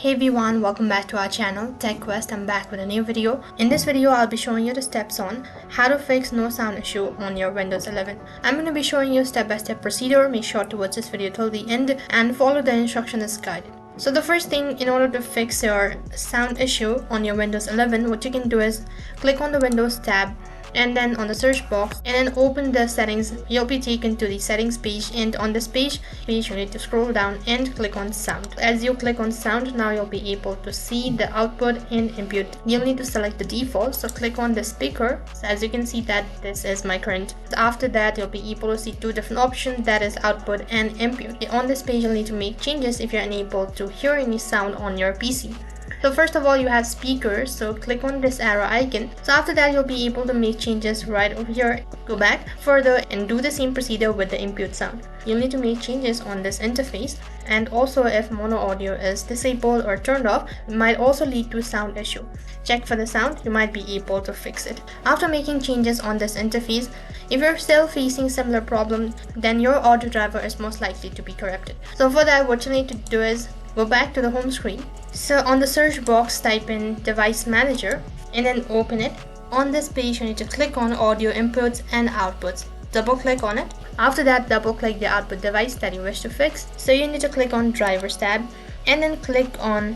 Hey everyone, welcome back to our channel Tech Quest. I'm back with a new video. In this video, I'll be showing you the steps on how to fix no sound issue on your Windows 11. I'm going to be showing you step-by-step procedure. Make sure to watch this video till the end and follow the instruction as guided. So the first thing, in order to fix your sound issue on your Windows 11, what you can do is click on the Windows tab and then on the search box and then open the settings. You'll be taken to the settings page, and on this page you need to scroll down and click on sound. As you click on sound, now you'll be able to see the output and input. You'll need to select the default, so click on the speaker. So as you can see that this is my current. After that, you'll be able to see two different options, that is output and input. On this page you'll need to make changes if you're unable to hear any sound on your PC. So first of all, you have speakers, so click on this arrow icon. So after that, you'll be able to make changes right over here. Go back further and do the same procedure with the input sound. You'll need to make changes on this interface, and also if mono audio is disabled or turned off, it might also lead to sound issue. Check for the sound, you might be able to fix it. After making changes on this interface, if you're still facing similar problem, then your audio driver is most likely to be corrupted. So for that, what you need to do is go back to the home screen. So on the search box, type in device manager and then open it. On this page, you need to click on audio inputs and outputs. Double click on it. After that, double click the output device that you wish to fix. So you need to click on drivers tab and then click on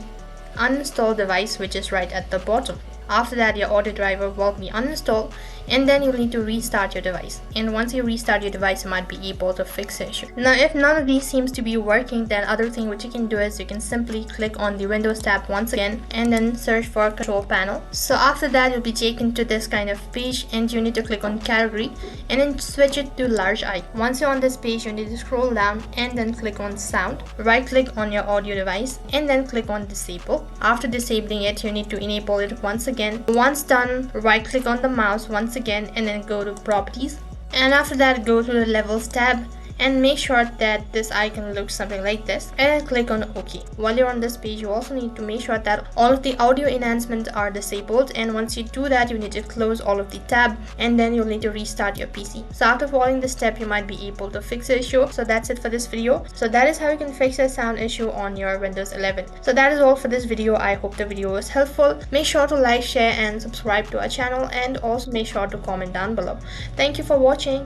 uninstall device, which is right at the bottom. After that, your audio driver will be uninstalled, and then you'll need to restart your device. And once you restart your device, you might be able to fix the issue. Now, if none of these seems to be working, then other thing which you can do is you can simply click on the Windows tab once again and then search for control panel. So after that, you'll be taken to this kind of page, and you need to click on category and then switch it to large icon. Once you're on this page, you need to scroll down and then click on sound. Right click on your audio device and then click on disable. After disabling it, you need to enable it once again. Once done, right click on the mouse once again and then go to properties, and after that go to the levels tab and make sure that this icon looks something like this, and then click on OK. While you're on this page, you also need to make sure that all of the audio enhancements are disabled, and once you do that, you need to close all of the tab and then you'll need to restart your PC. So after following this step, you might be able to fix the issue. So that's it for this video. So that is how you can fix a sound issue on your Windows 11. So that is all for this video. I hope the video was helpful. Make sure to like, share and subscribe to our channel, and also make sure to comment down below. Thank you for watching.